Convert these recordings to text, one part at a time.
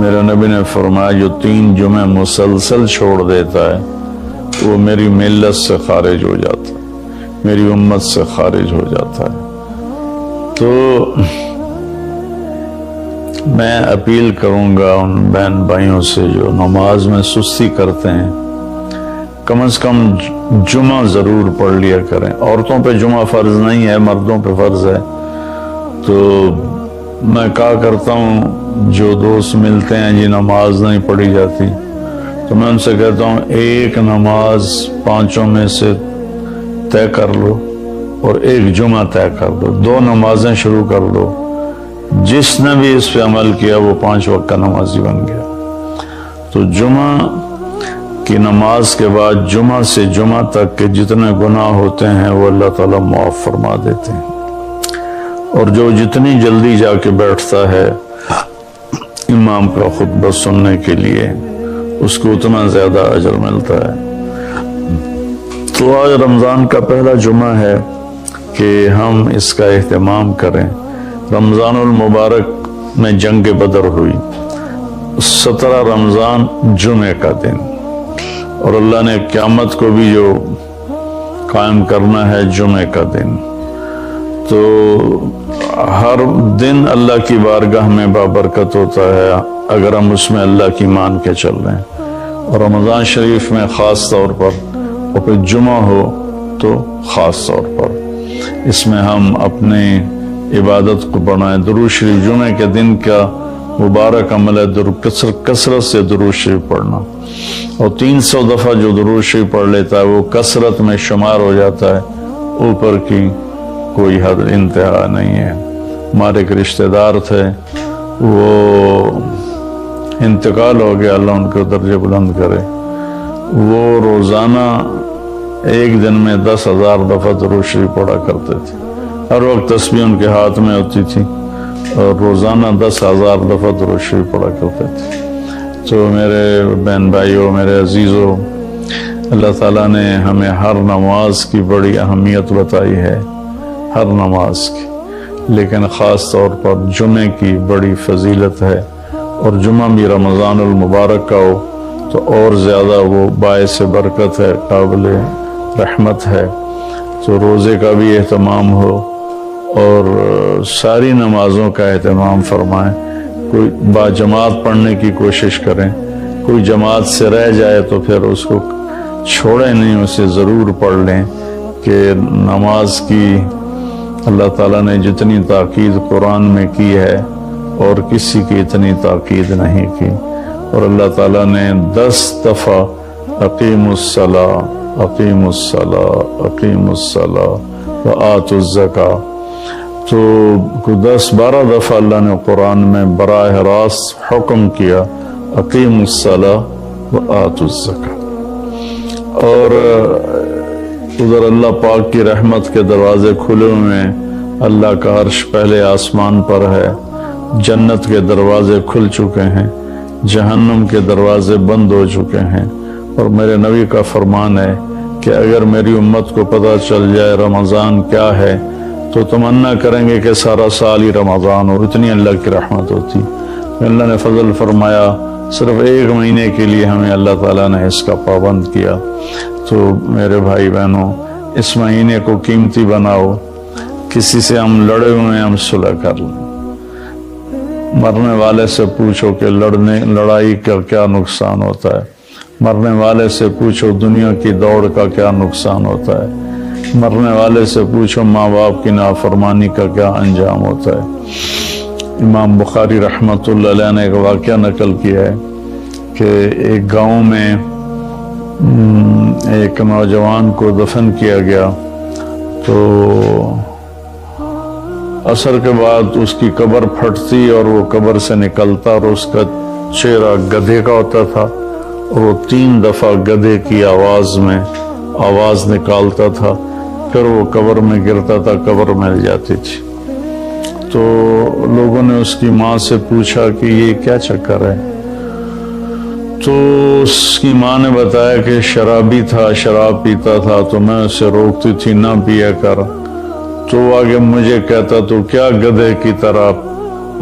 میرے نبی نے فرمایا جو 3 جمعے مسلسل چھوڑ دیتا ہے وہ میری ملت سے خارج ہو جاتا ہے، میری امت سے خارج ہو جاتا ہے۔ تو میں اپیل کروں گا ان بہن بھائیوں سے جو نماز میں سستی کرتے ہیں، کم از کم جمعہ ضرور پڑھ لیا کریں۔ عورتوں پہ جمعہ فرض نہیں ہے، مردوں پہ فرض ہے۔ تو میں کہا کرتا ہوں جو دوست ملتے ہیں جی نماز نہیں پڑھی جاتی، تو میں ان سے کہتا ہوں ایک نماز 5 میں سے طے کر لو اور ایک جمعہ طے کر لو، 2 نمازیں شروع کر لو۔ جس نے بھی اس پہ عمل کیا وہ 5 وقت کا نمازی بن گیا۔ تو جمعہ کی نماز کے بعد جمعہ سے جمعہ تک کے جتنے گناہ ہوتے ہیں وہ اللہ تعالیٰ معاف فرما دیتے ہیں، اور جو جتنی جلدی جا کے بیٹھتا ہے امام کا خطبہ سننے کے لیے اس کو اتنا زیادہ اجر ملتا ہے۔ تو آج رمضان کا پہلا جمعہ ہے کہ ہم اس کا اہتمام کریں۔ رمضان المبارک میں جنگ بدر ہوئی، 17 رمضان جمعے کا دن، اور اللہ نے قیامت کو بھی جو قائم کرنا ہے جمعے کا دن۔ تو ہر دن اللہ کی بارگاہ میں بابرکت ہوتا ہے اگر ہم اس میں اللہ کی مان کے چل رہے ہیں، اور رمضان شریف میں خاص طور پر، اور پھر جمعہ ہو تو خاص طور پر اس میں ہم اپنے عبادت کو بڑھائیں۔ درود شریف جمعے کے دن کا مبارک عمل ہے کثرت سے درود شریف پڑھنا، اور 300 دفعہ جو درود شریف پڑھ لیتا ہے وہ کثرت میں شمار ہو جاتا ہے، اوپر کی کوئی حد انتہا نہیں ہے۔ ہمارے ایک رشتہ دار تھے، وہ انتقال ہو گیا، اللہ ان کو درجے بلند کرے۔ وہ روزانہ ایک دن میں 10,000 دفعہ درود شریف پڑھا کرتے تھے، ہر وقت تسبیح ان کے ہاتھ میں ہوتی تھی، اور روزانہ 10,000 دفعہ درود شریف پڑھا کرتے تھے۔ تو میرے بہن بھائیوں، میرے عزیزوں، اللہ تعالیٰ نے ہمیں ہر نماز کی بڑی اہمیت بتائی ہے، ہر نماز کی، لیکن خاص طور پر جمعے کی بڑی فضیلت ہے، اور جمعہ بھی رمضان المبارک کا ہو تو اور زیادہ وہ باعث برکت ہے، قابل رحمت ہے۔ تو روزے کا بھی اہتمام ہو اور ساری نمازوں کا اہتمام فرمائیں، کوئی با جماعت پڑھنے کی کوشش کریں، کوئی جماعت سے رہ جائے تو پھر اس کو چھوڑیں نہیں، اسے ضرور پڑھ لیں، کہ نماز کی اللہ تعالیٰ نے جتنی تاکید قرآن میں کی ہے اور کسی کی اتنی تاکید نہیں کی۔ اور اللہ تعالیٰ نے 10 دفعہ اقیم الصلاۃ اقیم الصلاۃ اقیم الصلاۃ وآتوا الزکاۃ، تو 10-12 دفعہ اللہ نے قرآن میں براہ راست حکم کیا اقیم الصلاۃ وآتوا الزکاۃ۔ اور ادھر اللہ پاک کی رحمت کے دروازے کھلے ہوئے ہیں، اللہ کا عرش پہلے آسمان پر ہے، جنت کے دروازے کھل چکے ہیں، جہنم کے دروازے بند ہو چکے ہیں۔ اور میرے نبی کا فرمان ہے کہ اگر میری امت کو پتہ چل جائے رمضان کیا ہے تو تمنا کریں گے کہ سارا سال ہی رمضان ہو، اتنی اللہ کی رحمت ہوتی۔ اللہ نے فضل فرمایا، صرف 1 مہینے کے لیے ہمیں اللہ تعالیٰ نے اس کا پابند کیا۔ تو میرے بھائی بہنوں، اس مہینے کو قیمتی بناؤ، کسی سے ہم لڑے ہوئے ہیں ہم صلح کر لیں، مرنے والے سے پوچھو کہ لڑائی کا کیا نقصان ہوتا ہے، مرنے والے سے پوچھو دنیا کی دوڑ کا کیا نقصان ہوتا ہے، مرنے والے سے پوچھو ماں باپ کی نافرمانی کا کیا انجام ہوتا ہے۔ امام بخاری رحمۃ اللہ علیہ نے ایک واقعہ نقل کیا ہے کہ ایک گاؤں میں ایک نوجوان کو دفن کیا گیا، تو عصر کے بعد اس کی قبر پھٹتی اور وہ قبر سے نکلتا، اور اس کا چہرہ گدھے کا ہوتا تھا، اور وہ 3 دفعہ گدھے کی آواز میں آواز نکالتا تھا، پھر وہ قبر میں گرتا تھا، قبر مل جاتی تھی۔ تو لوگوں نے اس کی ماں سے پوچھا کہ یہ کیا چکر ہے؟ تو اس کی ماں نے بتایا کہ شرابی تھا، شراب پیتا تھا، تو میں اسے روکتی تھی نہ پیا کر، تو وہ آگے مجھے کہتا تو کیا گدھے کی طرح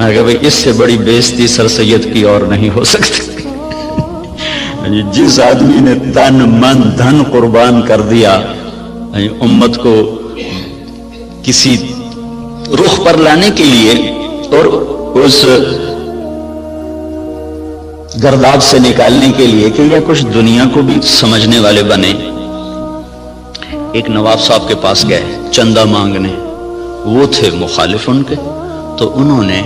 اگر بھائی اس سے بڑی بےزتی سر سید کی اور نہیں ہو سکتی. جس آدمی نے تن من دھن قربان کر دیا امت کو کسی رخ پر لانے کے لیے اور اس گرداب سے نکالنے کے لیے کہ یہ کچھ دنیا کو بھی سمجھنے والے بنے. ایک نواب صاحب کے پاس گئے چندہ مانگنے، وہ تھے مخالف ان کے، تو انہوں نے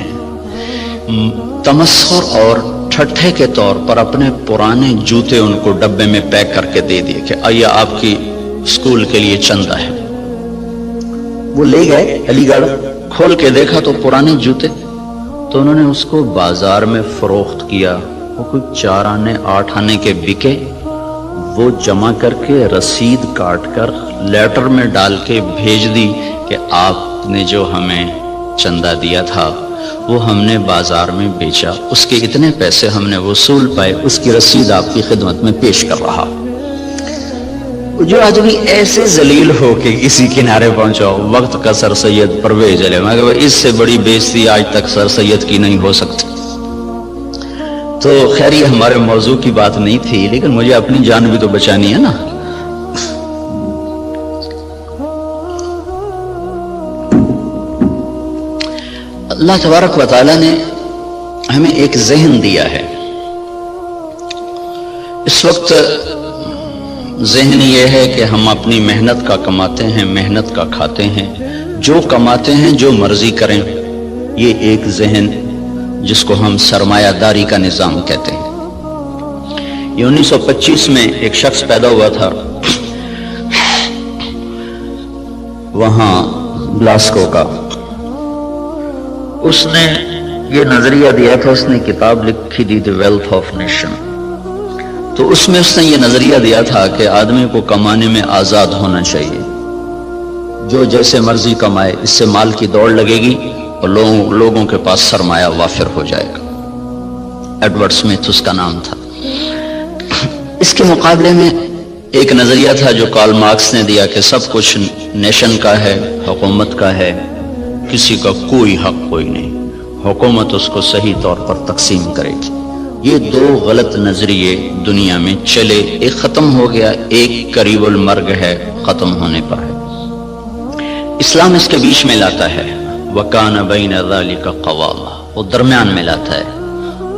تمسخر اور ٹھٹھے کے طور پر اپنے پرانے جوتے ان کو ڈبے میں پیک کر کے دے دیے کہ آئیے آپ کی اسکول کے لیے چندہ ہے. وہ لے گئے علی گڑھ، کھول کے دیکھا تو پرانے جوتے، تو انہوں نے اس کو بازار میں فروخت کیا. وہ کوئی 4 آنے 8 آنے کے بکے. وہ جمع کر کے رسید کاٹ کر لیٹر میں ڈال کے بھیج دی کہ آپ نے جو ہمیں چندہ دیا تھا وہ ہم نے بازار میں بیچا، اس کے اتنے پیسے ہم نے وصول پائے، اس کی رسید آپ کی خدمت میں پیش کر رہا. جو آدمی ایسے ذلیل ہو کہ کسی کنارے پہنچاؤ وقت کا سر سید پرویز علیہ، مگر اس سے بڑی بےزتی آج تک سر سید کی نہیں ہو سکتی. تو خیر یہ ہمارے موضوع کی بات نہیں تھی، لیکن مجھے اپنی جان بھی تو بچانی ہے نا. اللہ تبارک و تعالی نے ہمیں ایک ذہن دیا ہے. اس وقت ذہن یہ ہے کہ ہم اپنی محنت کا کماتے ہیں، محنت کا کھاتے ہیں، جو کماتے ہیں جو مرضی کریں. یہ ایک ذہن جس کو ہم سرمایہ داری کا نظام کہتے ہیں. یہ 1925 میں ایک شخص پیدا ہوا تھا وہاں گلاسکو کا. اس نے یہ نظریہ دیا تھا، اس نے کتاب لکھی تھی دی ویلتھ آف نیشن. تو اس میں اس نے یہ نظریہ دیا تھا کہ آدمی کو کمانے میں آزاد ہونا چاہیے، جو جیسے مرضی کمائے، اس سے مال کی دوڑ لگے گی اور لوگوں کے پاس سرمایہ وافر ہو جائے گا. ایڈورڈ سمتھ اس کا نام تھا. اس کے مقابلے میں ایک نظریہ تھا جو کارل مارکس نے دیا کہ سب کچھ نیشن کا ہے، حکومت کا ہے، کسی کا کوئی حق کوئی نہیں، حکومت اس کو صحیح طور پر تقسیم کرے گی. یہ 2 غلط نظریے دنیا میں چلے، ایک ختم ہو گیا، ایک قریب المرگ ہے، ختم ہونے پر ہے. اسلام اس کے بیچ میں لاتا ہے، وَكَانَ بَيْنَ ذَلِكَ قَوَامًا، وہ درمیان میں لاتا ہے.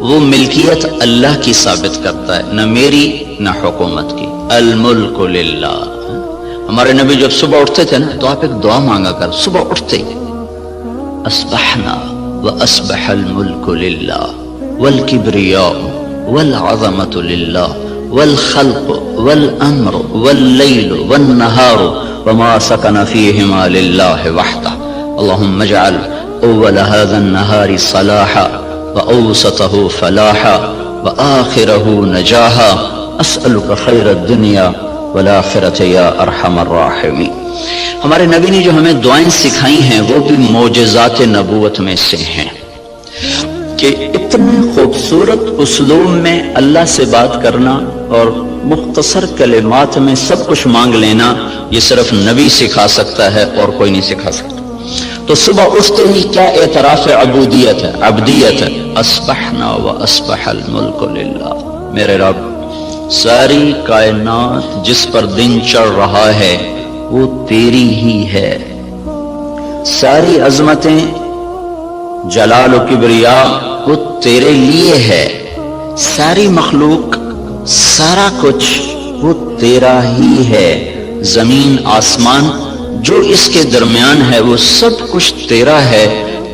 وہ ملکیت اللہ کی ثابت کرتا ہے، نہ میری نہ حکومت کی. الملک للہ. ہمارے نبی جب صبح اٹھتے تھے نا تو آپ ایک دعا مانگا کر صبح اٹھتے ہی، اصبحنا واصبح الملک للہ والکبریاء والعظمۃ للہ والخلق والامر واللیل والنہار وما سکن فیہما للہ وحدہ. اللہم اجعل اول هذا النہار صلاحا واوسطہ فلاحا وآخرہ نجاحا. اسألک خیر الدنیا والآخرۃ یا ارحم الراحمین. ہمارے نبی نے جو ہمیں دعائیں سکھائی ہیں وہ بھی معجزات نبوت میں سے ہیں کہ اتنے خوبصورت اسلوب میں اللہ سے بات کرنا اور مختصر کلمات میں سب کچھ مانگ لینا، یہ صرف نبی سکھا سکتا ہے اور کوئی نہیں سکھا سکتا. تو صبح اٹھتے ہی کیا اعتراف عبودیت ہے، عبدیت ہے. اصبحنا واصبح الملک للہ. میرے رب، ساری کائنات جس پر دن چڑھ رہا ہے وہ تیری ہی ہے. ساری عظمتیں، جلال و کبریا وہ تیرے لیے ہے. ساری مخلوق، سارا کچھ وہ تیرا ہی ہے. زمین آسمان جو اس کے درمیان ہے وہ سب کچھ تیرا ہے.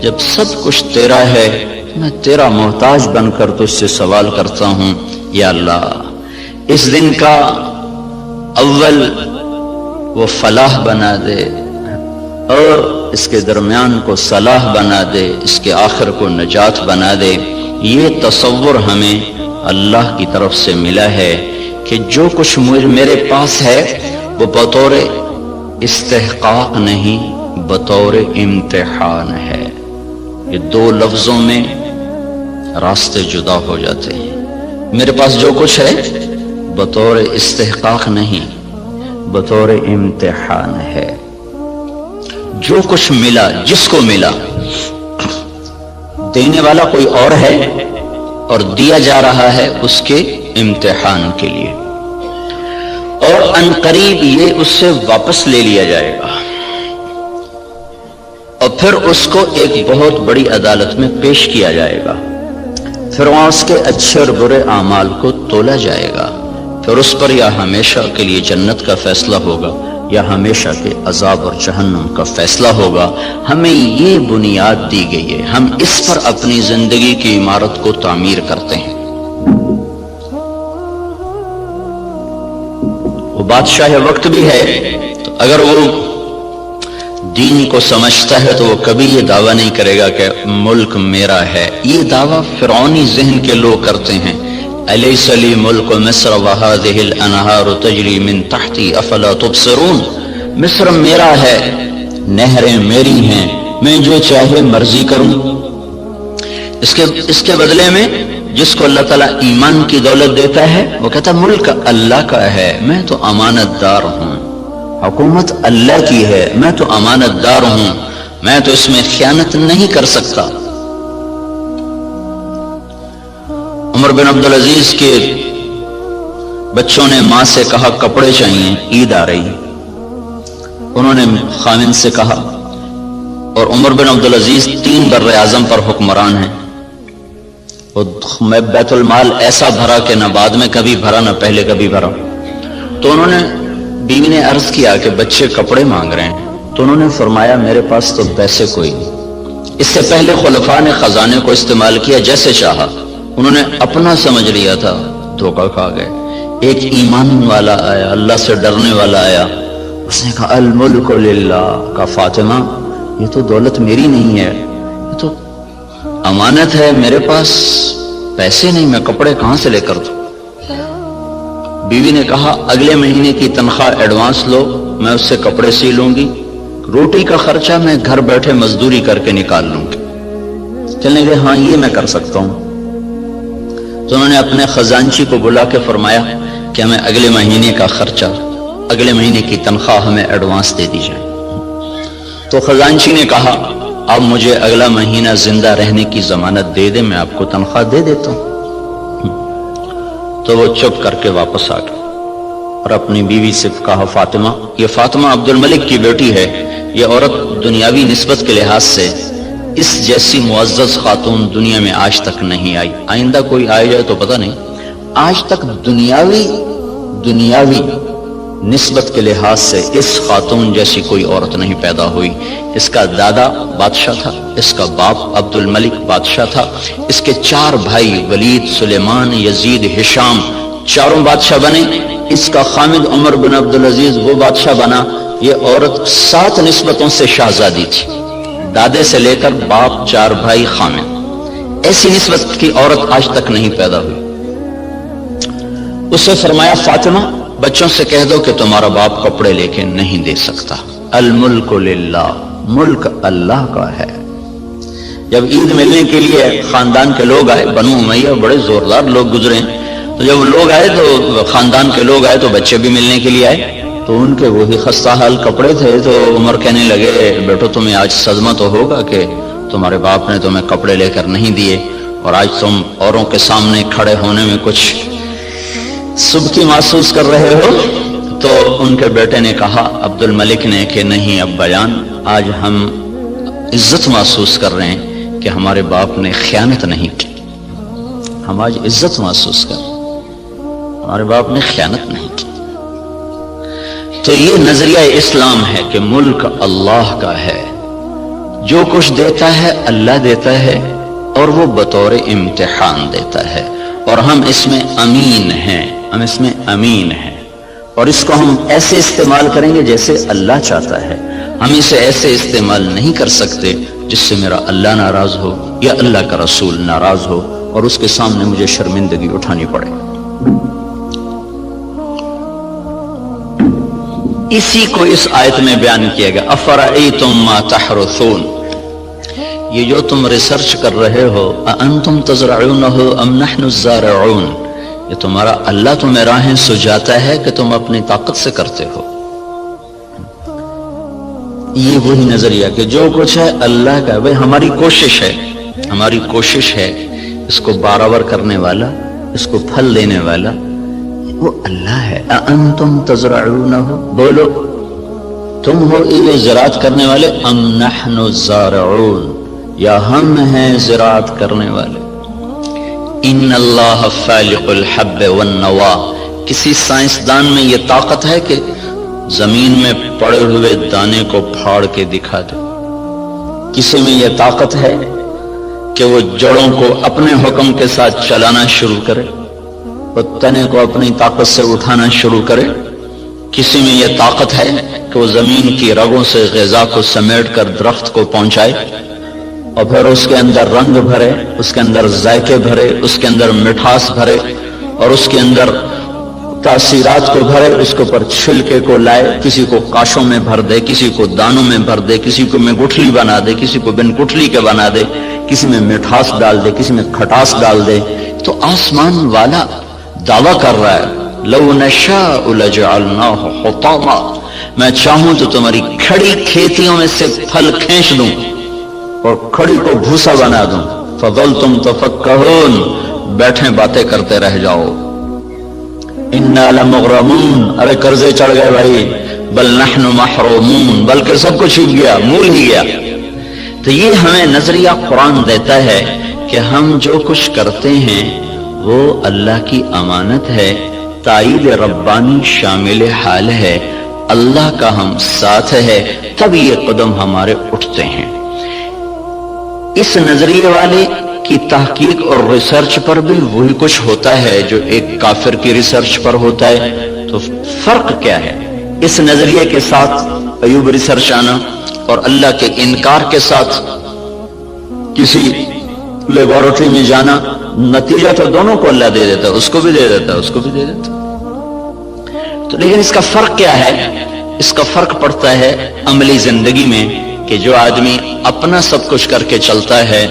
جب سب کچھ تیرا ہے میں تیرا محتاج بن کر تجھ سے سوال کرتا ہوں، یا اللہ اس دن کا اول وہ فلاح بنا دے اور اس کے درمیان کو صلاح بنا دے، اس کے آخر کو نجات بنا دے. یہ تصور ہمیں اللہ کی طرف سے ملا ہے کہ جو کچھ میرے پاس ہے وہ بطور استحقاق نہیں، بطور امتحان ہے. یہ 2 لفظوں میں راستے جدا ہو جاتے ہیں. میرے پاس جو کچھ ہے بطور استحقاق نہیں، بطور امتحان ہے. جو کچھ ملا، جس کو ملا، دینے والا کوئی اور ہے اور دیا جا رہا ہے اس کے امتحان کے لیے، اور عنقریب یہ اس سے واپس لے لیا جائے گا اور پھر اس کو ایک بہت بڑی عدالت میں پیش کیا جائے گا، پھر وہاں اس کے اچھے اور برے اعمال کو تولا جائے گا، پھر اس پر یا ہمیشہ کے لیے جنت کا فیصلہ ہوگا یا ہمیشہ کے عذاب اور جہنم کا فیصلہ ہوگا۔ ہمیں یہ بنیاد دی گئی ہے، ہم اس پر اپنی زندگی کی عمارت کو تعمیر کرتے ہیں۔ وہ بادشاہ وقت بھی ہے، تو اگر وہ دین کو سمجھتا ہے تو وہ کبھی یہ دعویٰ نہیں کرے گا کہ ملک میرا ہے۔ یہ دعویٰ فرعونی ذہن کے لوگ کرتے ہیں، الیس لی ملک مصر وہذہ الانہار تجری من تحتی افلا تبصرون، مصر میرا ہے، نہریں میری ہیں، میں جو چاہے مرضی کروں۔ اس کے بدلے میں جس کو اللہ تعالیٰ ایمان کی دولت دیتا ہے وہ کہتا ہے ملک اللہ کا ہے، میں تو امانت دار ہوں، حکومت اللہ کی ہے، میں تو امانت دار ہوں، میں تو اس میں خیانت نہیں کر سکتا۔ عمر بن عبدالعزیز کے بچوں نے ماں سے کہا کپڑے چاہیے، عید آ رہی، انہوں نے خامن سے کہا، اور عمر بن عبدالعزیز 3 بر اعظم پر حکمران ہیں، میں بیت المال ایسا بھرا کہ نہ بعد میں کبھی بھرا نہ پہلے کبھی بھرا۔ تو انہوں نے بیوی نے عرض کیا کہ بچے کپڑے مانگ رہے ہیں، تو انہوں نے فرمایا میرے پاس تو پیسے کوئی نہیں۔ اس سے پہلے خلفاء نے خزانے کو استعمال کیا جیسے چاہا، انہوں نے اپنا سمجھ لیا تھا، دھوکہ کھا گئے۔ ایک ایمان والا آیا، اللہ سے ڈرنے والا آیا، اس نے کہا الملک للہ، کہا فاطمہ یہ تو دولت میری نہیں ہے، یہ تو امانت ہے، میرے پاس پیسے نہیں، میں کپڑے کہاں سے لے کر دوں؟ بیوی نے کہا اگلے مہینے کی تنخواہ ایڈوانس لو، میں اس سے کپڑے سی لوں گی، روٹی کا خرچہ میں گھر بیٹھے مزدوری کر کے نکال لوں گی۔ چلنے گئے، ہاں یہ میں کر سکتا ہوں۔ تو انہوں نے اپنے خزانچی کو بلا کے فرمایا کہ ہمیں اگلے مہینے کا خرچہ، اگلے مہینے کی تنخواہ ہمیں ایڈوانس دے دی جائے۔ تو خزانچی نے کہا اب مجھے اگلا مہینہ زندہ رہنے کی ضمانت دے دے، میں آپ کو تنخواہ دے دیتا ہوں۔ تو وہ چپ کر کے واپس آ گئے اور اپنی بیوی سے کہا فاطمہ، یہ فاطمہ عبد الملک کی بیٹی ہے، یہ عورت دنیاوی نسبت کے لحاظ سے اس جیسی معزز خاتون دنیا میں آج تک نہیں آئی، آئندہ کوئی آئے جائے تو پتہ نہیں، آج تک دنیاوی نسبت کے لحاظ سے اس خاتون جیسی کوئی عورت نہیں پیدا ہوئی۔ اس کا دادا بادشاہ تھا، اس کا باپ عبد الملک بادشاہ تھا، اس کے 4 بھائی ولید، سلیمان، یزید، ہشام، چاروں بادشاہ بنے، اس کا خامد عمر بن عبدالعزیز وہ بادشاہ بنا۔ یہ عورت 7 نسبتوں سے شہزادی تھی، دادے سے لے کر باپ، 4 بھائی، خامد، ایسی نسبت کی عورت آج تک نہیں پیدا ہوئی۔ اسے فرمایا فاطمہ بچوں سے کہہ دو کہ تمہارا باپ کپڑے لے کے نہیں دے سکتا، الملک للہ، ملک اللہ کا ہے۔ جب عید ملنے کے لیے خاندان کے لوگ آئے، بنو امیہ بڑے زوردار لوگ گزرے ہیں، تو جب لوگ آئے تو خاندان کے لوگ آئے تو بچے بھی ملنے کے لیے آئے، تو ان کے وہی خستہ حال کپڑے تھے۔ تو عمر کہنے لگے بیٹو تمہیں آج صدمہ تو ہوگا کہ تمہارے باپ نے تمہیں کپڑے لے کر نہیں دیے، اور آج تم اوروں کے سامنے کھڑے ہونے میں کچھ سبکی محسوس کر رہے ہو۔ تو ان کے بیٹے نے کہا عبد الملک نے کہ نہیں ابا جان، آج ہم عزت محسوس کر رہے ہیں کہ ہمارے باپ نے خیانت نہیں کی، ہم آج عزت محسوس کر رہے ہیں، ہمارے باپ نے خیانت نہیں کی۔ تو یہ نظریہ اسلام ہے کہ ملک اللہ کا ہے، جو کچھ دیتا ہے اللہ دیتا ہے، اور وہ بطور امتحان دیتا ہے، اور ہم اس میں امین ہیں، ہم اس میں امین ہیں، اور اس کو ہم ایسے استعمال کریں گے جیسے اللہ چاہتا ہے۔ ہم اسے ایسے استعمال نہیں کر سکتے جس سے میرا اللہ ناراض ہو یا اللہ کا رسول ناراض ہو اور اس کے سامنے مجھے شرمندگی اٹھانی پڑے۔ اسی کو اس آیت میں بیان کیا گیا، افرأیتم ما تحرثون، یہ جو تم ریسرچ کر رہے ہو، اانتم تزرعونہ ام نحن الزارعون، یہ تمہارا اللہ تمہیں راہیں سجاتا ہے کہ تم اپنی طاقت سے کرتے ہو۔ یہ وہی نظریہ کہ جو کچھ ہے اللہ کا، بھئی ہماری کوشش ہے، ہماری کوشش ہے اس کو برابر کرنے والا، اس کو پھل دینے والا وہ اللہ ہے۔ اَأَنْتُمْ تَزْرَعُونَهُ، بولو تم ہو یہ زراعت کرنے والے، ام نحن الزارعون، یا ہم ہیں زراعت کرنے والے۔ ان اللہ فالق الحب والنوا، کسی سائنسدان میں یہ طاقت ہے کہ زمین میں پڑے ہوئے دانے کو پھاڑ کے دکھا دے؟ کسی میں یہ طاقت ہے کہ وہ جڑوں کو اپنے حکم کے ساتھ چلانا شروع کرے، وہ تنے کو اپنی طاقت سے اٹھانا شروع کرے؟ کسی میں یہ طاقت ہے کہ وہ زمین کی رگوں سے غذا کو سمیٹ کر درخت کو پہنچائے اور پھر اس کے اندر رنگ بھرے، اس کے اندر ذائقے بھرے، اس کے اندر مٹھاس بھرے اور اس کے اندر تاثیرات کو بھرے، اس کے اوپر چھلکے کو لائے، کسی کو کاشوں میں بھر دے، کسی کو دانوں میں بھر دے، کسی کو میں گٹھلی بنا دے، کسی کو بن گٹھلی کے بنا دے، کسی میں مٹھاس ڈال دے، کسی میں کھٹاس ڈال دے؟ تو آسمان والا دعویٰ کر رہا ہے لو نشاء لجعلناہ حطاما، میں چاہوں تو تمہاری کھڑی کھیتیوں میں سے پھل کھینچ دوں اور کھڑی کو بھوسا بنا دوں، فظلتم تفکہون، بیٹھے باتیں کرتے رہ جاؤ۔ انا لمغرمون، ارے قرضے چڑھ گئے بھائی، بل نحن محرومون، بلکہ سب کچھ چھپ گیا، مول ہی گیا۔ تو یہ ہمیں نظریہ قرآن دیتا ہے کہ ہم جو کچھ کرتے ہیں وہ اللہ کی امانت ہے، تائید ربانی شامل حال ہے، اللہ کا ہم ساتھ ہے، تب یہ قدم ہمارے اٹھتے ہیں۔ اس نظریے والے کی تحقیق اور ریسرچ پر بھی وہی کچھ ہوتا ہے جو ایک کافر کی ریسرچ پر ہوتا ہے۔ تو فرق کیا ہے اس نظریے کے ساتھ ایوب ریسرچ آنا اور اللہ کے انکار کے ساتھ کسی لیبارٹری میں جانا؟ نتیجہ تو دونوں کو اللہ دے دیتا ہے، اس کو بھی دے دیتا ہے، اس کو بھی دے دیتا ہے۔ تو لیکن اس کا فرق کیا ہے؟ اس کا فرق پڑتا ہے عملی زندگی میں کہ جو آدمی اپنا سب کچھ کر کے چلتا ہے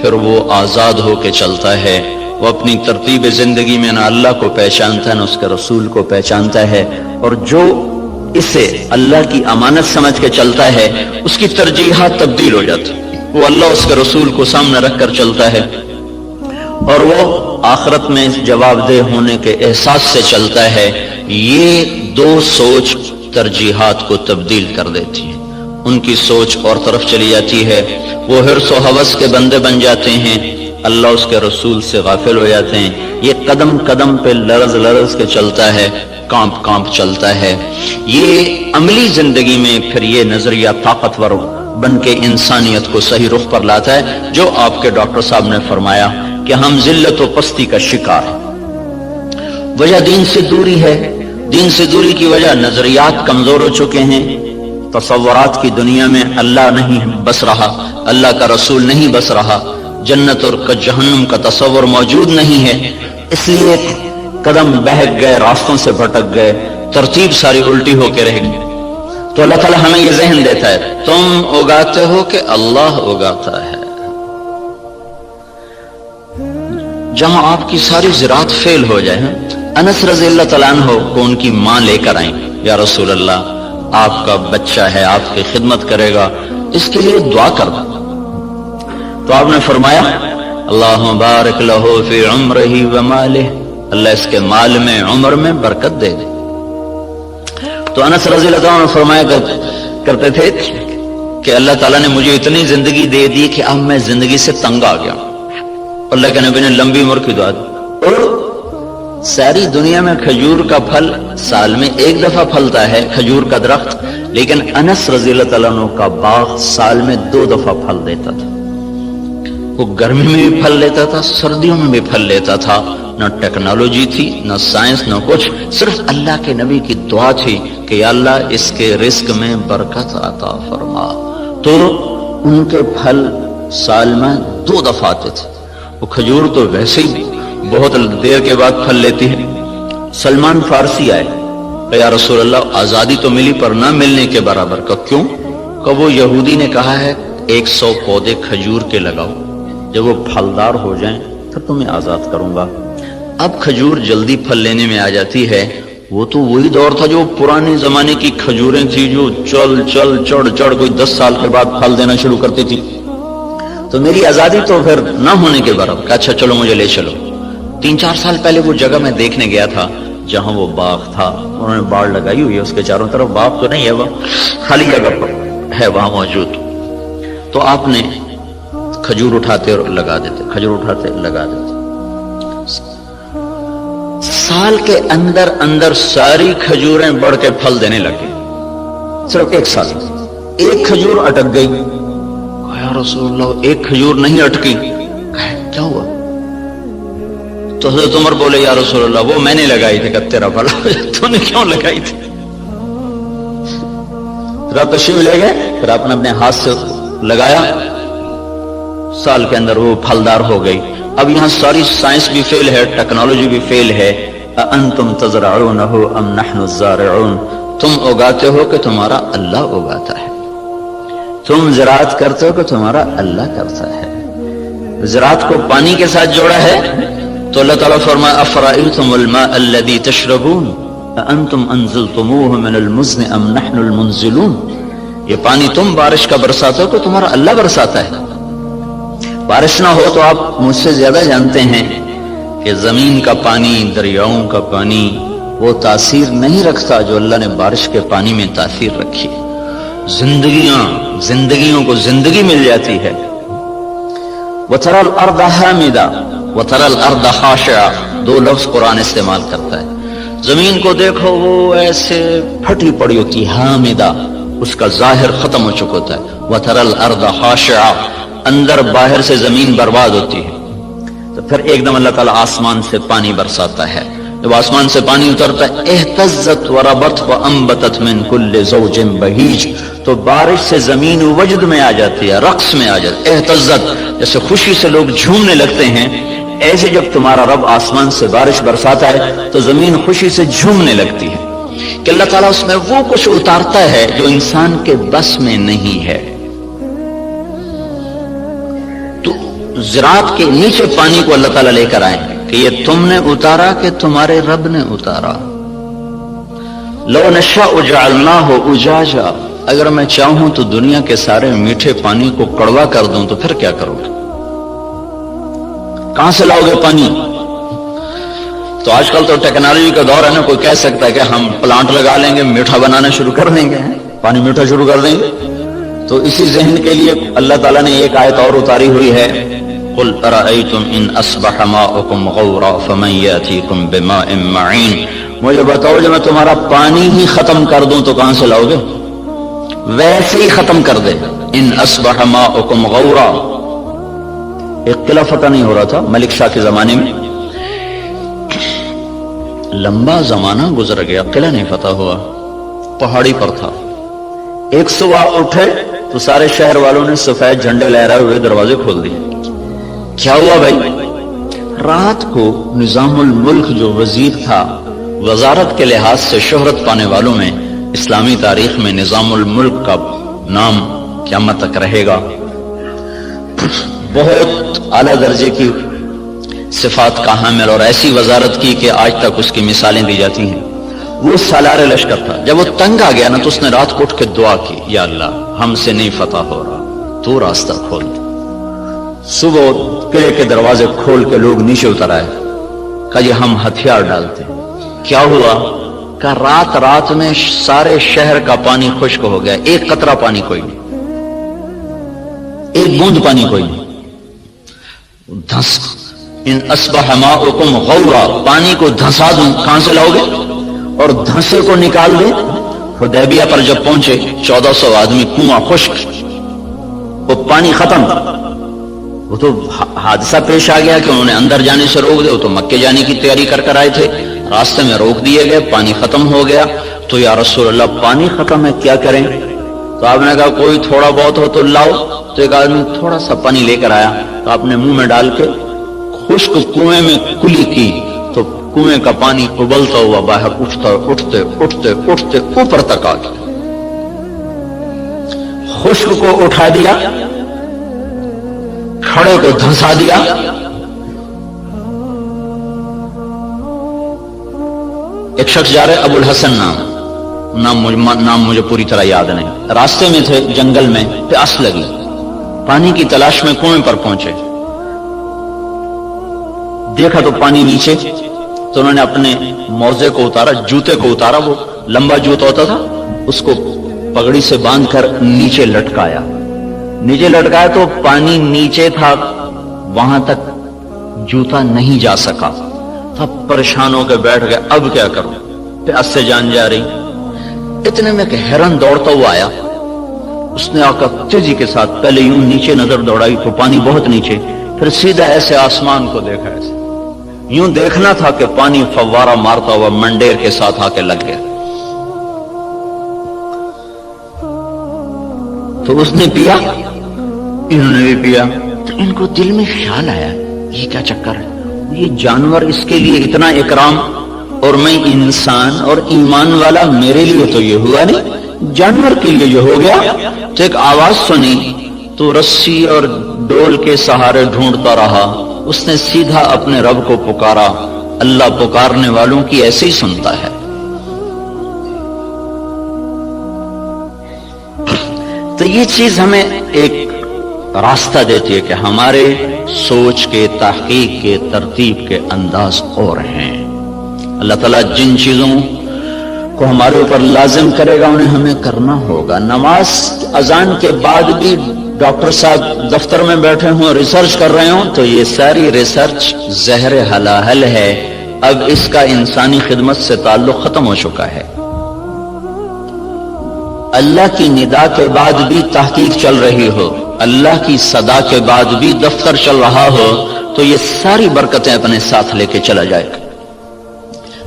پھر وہ آزاد ہو کے چلتا ہے، وہ اپنی ترتیب زندگی میں نہ اللہ کو پہچانتا ہے نہ اس کے رسول کو پہچانتا ہے، اور جو اسے اللہ کی امانت سمجھ کے چلتا ہے اس کی ترجیحات تبدیل ہو جاتی، وہ اللہ اس کے رسول کو سامنے رکھ کر چلتا ہے اور وہ آخرت میں جواب دہ ہونے کے احساس سے چلتا ہے۔ یہ دو سوچ ترجیحات کو تبدیل کر دیتی ہے، ان کی سوچ اور طرف چلی جاتی ہے، وہ حرص و ہوس کے بندے بن جاتے ہیں، اللہ اس کے رسول سے غافل ہو جاتے ہیں۔ یہ قدم قدم پہ لرز لرز کے چلتا ہے، کانپ کانپ چلتا ہے۔ یہ عملی زندگی میں پھر یہ نظریہ طاقتور بن کے انسانیت کو صحیح رخ پر لاتا ہے، جو آپ کے ڈاکٹر صاحب نے فرمایا کہ ہم ذلت و پستی کا شکار ہیں۔ وجہ دین سے دوری ہے، دین سے دوری کی وجہ نظریات کمزور ہو چکے ہیں، تصورات کی دنیا میں اللہ نہیں بس رہا، اللہ کا رسول نہیں بس رہا، جنت اور جہنم کا تصور موجود نہیں ہے، اس لیے قدم بہک گئے، راستوں سے بھٹک گئے، ترتیب ساری الٹی ہو کے رہ گئی۔ تو اللہ تعالیٰ ہمیں یہ ذہن دیتا ہے تم اگاتے ہو کہ اللہ اگاتا ہے۔ جہاں آپ کی ساری زراعت فیل ہو جائے، انس رضی اللہ تعالیٰ عنہ کو ان کی ماں لے کر آئیں، یا رسول اللہ آپ کا بچہ ہے، آپ کی خدمت کرے گا، اس کے لیے دعا کر دو۔ تو آپ نے فرمایا اللہم بارک لہو فی عمرہ ومالہ، اللہ اس کے مال میں عمر میں برکت دے دے۔ تو انس رضی اللہ عنہ فرمایا کرتے تھے کہ اللہ تعالیٰ نے مجھے اتنی زندگی دے دی کہ اب میں زندگی سے تنگ آ گیا، اللہ کے نبی نے لمبی عمر کی دعا دی، اور ساری دنیا میں کھجور کا پھل سال میں ایک دفعہ پھلتا ہے، کھجور کا درخت، لیکن انس رضی اللہ تعالیٰ عنہ کا باغ سال میں 2 دفعہ پھل دیتا تھا۔ وہ گرمی میں بھی پھل لیتا تھا، سردیوں میں بھی پھل لیتا تھا، نہ ٹیکنالوجی تھی، نہ سائنس، نہ کچھ، صرف اللہ کے نبی کی دعا تھی کہ یا اللہ اس کے رزق میں برکت عطا فرما۔ تو ان کے پھل سال میں 2 دفعہ آتے تھے۔ وہ کھجور تو ویسے ہی بہت دیر کے بعد پھل لیتی ہے۔ سلمان فارسی آئے کہ یا رسول اللہ آزادی تو ملی پر نہ ملنے کے برابر کا، کیوں؟ کہ وہ یہودی نے کہا ہے 100 پودے کھجور کے لگاؤ، جب وہ پھلدار ہو جائیں پھر تمہیں آزاد کروں گا۔ اب کھجور جلدی پھل لینے میں آ جاتی ہے، وہ تو وہی دور تھا جو پرانے زمانے کی کھجوریں تھی جو چل چل چڑھ چڑھ کوئی 10 سال کے بعد پھل دینا شروع کرتی تھی۔ تو میری آزادی تو پھر نہ ہونے کے برابر. کہ اچھا چلو مجھے لے چلو. 3-4 سال پہلے وہ جگہ میں دیکھنے گیا تھا جہاں وہ باغ تھا. انہوں نے باڑ لگائی ہوئی ہے اس کے چاروں طرف. باغ تو نہیں ہے وہ خالی جگہ پر ہے وہاں موجود. تو آپ نے کھجور اٹھاتے اور لگا دیتے, کھجور اٹھاتے لگا دیتے. سال کے اندر اندر ساری کھجوریں بڑھ کے پھل دینے لگے. صرف 1 سال. ایک کھجور اٹک گئی. یا رسول اللہ ایک کھجور نہیں اٹکی. کیا ہوا؟ تو حضرت عمر بولے یا رسول اللہ وہ میں نے لگائی تھی. کہ تیرا بھلا تو نے کیوں لگائی تھی؟ پھر آپ تشریف لے گئے. پھر آپ نے اپنے ہاتھ سے لگایا. سال کے اندر وہ پھلدار ہو گئی. اب یہاں ساری سائنس بھی فیل ہے, ٹیکنالوجی بھی فیل ہے. انتم تزرعونہ ام نحن الزارعون. تم اگاتے ہو کہ تمہارا اللہ اگاتا ہے. تم زراعت کرتے ہو کہ تمہارا اللہ کرتا ہے. زراعت کو پانی کے ساتھ جوڑا ہے تو اللہ تعالیٰ فرمایا افرأیتم الماء الذی تشربون اانتم انزلتموہ من المزن ام نحن المنزلون. یہ پانی تم بارش کا برساتے ہو کہ تمہارا اللہ برساتا ہے. بارش نہ ہو تو آپ مجھ سے زیادہ جانتے ہیں کہ زمین کا پانی, دریاؤں کا پانی وہ تاثیر نہیں رکھتا جو اللہ نے بارش کے پانی میں تاثیر رکھی. زندگیوں کو زندگی مل جاتی ہے. وَتَرَى الْأَرْضَ حَامِدًا وَتَرَى الْأَرْضَ خَاشِعًا. 2 لفظ قرآن استعمال کرتا ہے. زمین کو دیکھو وہ ایسے پھٹی پڑی ہوتی ہے, حامدہ, اس کا ظاہر ختم ہو چکا ہوتا ہے. وَتَرَى الْأَرْضَ خَاشِعًا. اندر باہر سے زمین برباد ہوتی ہے. تو پھر ایک دم اللہ تعالیٰ آسمان سے پانی برساتا ہے. جب آسمان سے پانی اترتا ہے اہتزت وربت وانبتت من کل زوج بہیج. تو بارش سے زمین وجد میں آ جاتی ہے, رقص میں آ جاتی ہے. اہتزت جیسے خوشی سے لوگ جھومنے لگتے ہیں, ایسے جب تمہارا رب آسمان سے بارش برساتا ہے تو زمین خوشی سے جھومنے لگتی ہے کہ اللہ تعالیٰ اس میں وہ کچھ اتارتا ہے جو انسان کے بس میں نہیں ہے. تو زراعت کے نیچے پانی کو اللہ تعالیٰ لے کر آئے کہ یہ تم نے اتارا کہ تمہارے رب نے اتارا. لو نشاء جعلناہ اجاجا. اگر میں چاہوں تو دنیا کے سارے میٹھے پانی کو کڑوا کر دوں تو پھر کیا کرو گے؟ کہاں سے لاؤ گے پانی؟ تو آج کل تو ٹیکنالوجی کا دور ہے نا, کوئی کہہ سکتا ہے کہ ہم پلانٹ لگا لیں گے, میٹھا بنانا شروع کر دیں گے, پانی میٹھا شروع کر دیں گے. تو اسی ذہن کے لیے اللہ تعالیٰ نے ایک آیت اور اتاری ہوئی ہے. قل ارأیتم ان اصبح ماؤکم غورا فمن یاتیکم بماء معین. مجھے بتاؤ جب میں تمہارا پانی ہی ختم کر دوں تو کہاں سے لاؤ گے؟ ویسے ہی ختم کر دے. ان اصبح ماؤکم غورا. ایک قلعہ فتح نہیں ہو رہا تھا ملک شاہ کے زمانے میں, لمبا زمانہ گزر گیا, قلعہ نہیں فتح ہوا, پہاڑی پر تھا. ایک صبح اٹھے تو سارے شہر والوں نے سفید جھنڈے لہرائے ہوئے دروازے کھول دیے. کیا ہوا بھائی؟ رات کو نظام الملک جو وزیر تھا, وزارت کے لحاظ سے شہرت پانے والوں میں اسلامی تاریخ میں نظام الملک کا نام قیامت تک رہے گا. بہت اعلیٰ درجے کی صفات کا حامل اور ایسی وزارت کی کہ آج تک اس کی مثالیں دی جاتی ہیں. وہ سالار لشکر تھا. جب وہ تنگ آ گیا نا تو اس نے رات کو اٹھ کے دعا کی, یا اللہ ہم سے نہیں فتح ہو رہا, تو راستہ کھول دے. صبح قلعے کے دروازے کھول کے لوگ نیچے اتر آئے. کہا جی ہم ہتھیار ڈالتے. کیا ہوا؟ کہ رات میں سارے شہر کا پانی خشک ہو گیا, ایک قطرہ پانی کوئی نہیں, ایک بوند پانی کوئی نہیں. دھس ان اصبح ماؤکم غورا. پانی کو دھسا دوں, کہاں سے لاؤ گے؟ اور دھسے کو نکال دیں. حدیبیہ پر جب پہنچے 1400 آدمی, کنواں خشک, وہ پانی ختم. وہ تو حادثہ پیش آ گیا کہ انہوں نے اندر جانے سے روک دے. وہ تو مکے جانے کی تیاری کر آئے تھے, راستے میں روک دیے گئے, پانی ختم ہو گیا. تو یا رسول اللہ پانی ختم ہے, کیا کریں؟ تو آپ نے کہا کوئی تھوڑا بہت ہو تو لاؤ. تو ایک آدمی تھوڑا سا پانی لے کر آیا, تو آپ نے منہ میں ڈال کے خشک کنویں میں کلی کی تو کنویں کا پانی ابلتا ہوا باہر اٹھتے اوپر تک آ گیا. خشک کو اٹھا دیا, کھڑے کو دھنسا دیا. ایک شخص جا رہے ابو الحسن نام مجھے پوری طرح یاد نہیں. راستے میں تھے جنگل میں, پیاس لگی, پانی کی تلاش میں کنویں پر پہنچے، دیکھا تو پانی نیچے، تو انہوں نے اپنے موزے کو اتارا، جوتے کو اتارا، وہ لمبا جوتا ہوتا تھا، اس کو پگڑی سے باندھ کر نیچے لٹکایا تو پانی نیچے تھا، وہاں تک جوتا نہیں جا سکا، تب پریشان ہو کے بیٹھ گئے، اب کیا کروں، پیاس سے جان جا رہی۔ اتنے میں کہ ہرن دوڑتا ہوا آیا، اس نے آ کر تیزی کے ساتھ پہلے یوں نیچے نظر دوڑائی تو پانی بہت نیچے، پھر سیدھا ایسے آسمان کو دیکھا، ایسے یوں دیکھنا تھا کہ پانی فوارہ مارتا ہوا منڈیر کے ساتھ آ کے لگ گیا۔ تو اس نے پیا، انہوں نے بھی پیا، تو ان کو دل میں خیال آیا یہ کیا چکر ہے، یہ جانور اس کے لیے اتنا اکرام اور میں انسان اور ایمان والا، میرے لیے تو یہ ہوا نہیں، جانور کے لیے یہ ہو گیا۔ تو ایک آواز سنی تو رسی اور ڈول کے سہارے ڈھونڈتا رہا، اس نے سیدھا اپنے رب کو پکارا، اللہ پکارنے والوں کی ایسے ہی سنتا ہے۔ تو یہ چیز ہمیں ایک راستہ دیتی ہے کہ ہمارے سوچ کے، تحقیق کے، ترتیب کے انداز اور ہیں۔ اللہ تعالیٰ جن چیزوں کو ہمارے اوپر لازم کرے گا انہیں ہمیں کرنا ہوگا۔ نماز اذان کے بعد بھی ڈاکٹر صاحب دفتر میں بیٹھے ہوں، ریسرچ کر رہے ہوں، تو یہ ساری ریسرچ زہر حلاحل ہے، اب اس کا انسانی خدمت سے تعلق ختم ہو چکا ہے۔ اللہ کی ندا کے بعد بھی تحقیق چل رہی ہو، اللہ کی صدا کے بعد بھی دفتر چل رہا ہو، تو یہ ساری برکتیں اپنے ساتھ لے کے چلا جائے گا۔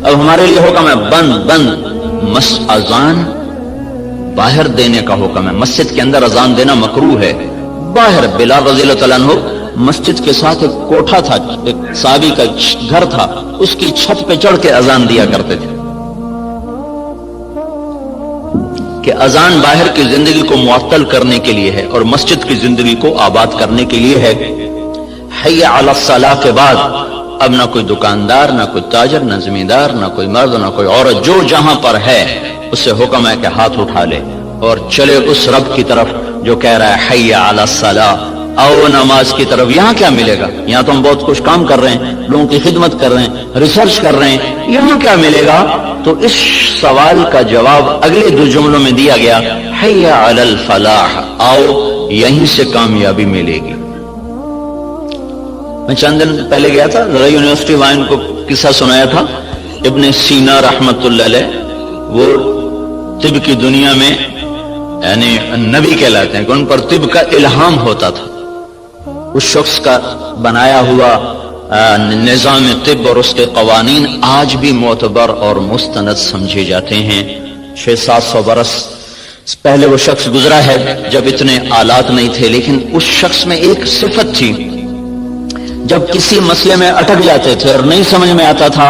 اب ہمارے لیے حکم ہے بند اذان باہر دینے کا حکم ہے، مسجد کے اندر اذان دینا مکروہ ہے۔ باہر بلال رضی اللہ تعالیٰ عنہ مسجد کے ساتھ ایک کوٹھا تھا، ایک صحابی کا گھر تھا، اس کی چھت پہ چڑھ کے اذان دیا کرتے تھے کہ اذان باہر کی زندگی کو معطل کرنے کے لیے ہے اور مسجد کی زندگی کو آباد کرنے کے لیے ہے۔ حی علی الصلاۃ کے بعد اب نہ کوئی دکاندار، نہ کوئی تاجر، نہ زمیندار، نہ کوئی مرد، نہ کوئی عورت، جو جہاں پر ہے اسے حکم ہے کہ ہاتھ اٹھا لے اور چلے اس رب کی طرف جو کہہ رہا ہے حی علی الصلاۃ، آؤ نماز کی طرف۔ یہاں کیا ملے گا؟ یہاں تو ہم بہت کچھ کام کر رہے ہیں، لوگوں کی خدمت کر رہے ہیں، ریسرچ کر رہے ہیں، یہاں کیا ملے گا؟ تو اس سوال کا جواب اگلے دو جملوں میں دیا گیا، حی علی الفلاح، آؤ یہیں سے کامیابی ملے گی۔ میں چند دن پہلے گیا تھا یونیورسٹی، وہاں ان کو قصہ سنایا تھا، ابن سینا رحمت اللہ علیہ، وہ طب کی دنیا میں یعنی نبی کہلاتے ہیں کہ ان پر طب کا الہام ہوتا تھا۔ اس شخص کا بنایا ہوا نظام طب اور اس کے قوانین آج بھی معتبر اور مستند سمجھے جاتے ہیں۔ 600-700 برس پہلے وہ شخص گزرا ہے جب اتنے آلات نہیں تھے، لیکن اس شخص میں ایک صفت تھی، جب کسی مسئلے میں اٹک جاتے تھے اور نہیں سمجھ میں آتا تھا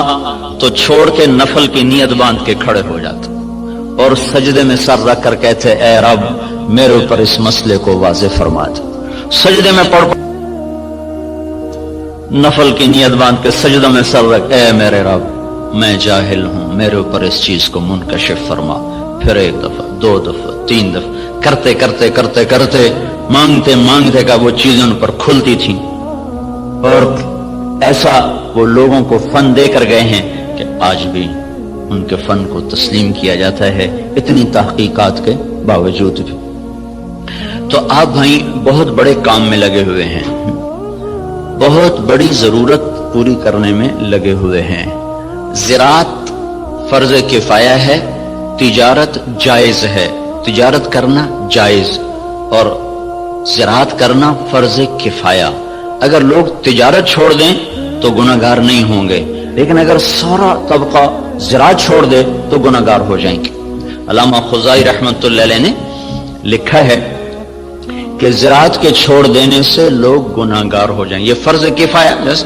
تو چھوڑ کے نفل کی نیت باندھ کے کھڑے ہو جاتے اور سجدے میں سر رکھ کر کہتے اے رب میرے اوپر اس مسئلے کو واضح فرما دے۔ سجدے میں پڑھ نفل کی نیت باندھ کے سجدہ میں سر رکھ، اے میرے رب میں جاہل ہوں، میرے اوپر اس چیز کو منکشف فرما۔ پھر ایک دفعہ، 2 دفعہ، 3 دفعہ کرتے کرتے کرتے کرتے مانگتے مانگتے کا وہ چیزیں ان پر کھلتی تھیں، اور ایسا وہ لوگوں کو فن دے کر گئے ہیں کہ آج بھی ان کے فن کو تسلیم کیا جاتا ہے، اتنی تحقیقات کے باوجود بھی۔ تو آپ بھائی بہت بڑے کام میں لگے ہوئے ہیں، بہت بڑی ضرورت پوری کرنے میں لگے ہوئے ہیں۔ زراعت فرض کفایہ ہے، تجارت جائز ہے، تجارت کرنا جائز اور زراعت کرنا فرض کفایہ۔ اگر لوگ تجارت چھوڑ دیں تو گناہگار نہیں ہوں گے، لیکن اگر سارا طبقہ زراعت چھوڑ دے تو گناہگار ہو جائیں گے۔ علامہ خزائی رحمت اللہ علیہ نے لکھا ہے کہ زراعت کے چھوڑ دینے سے لوگ گناہگار ہو جائیں گے، یہ فرض کفایہ، جیسے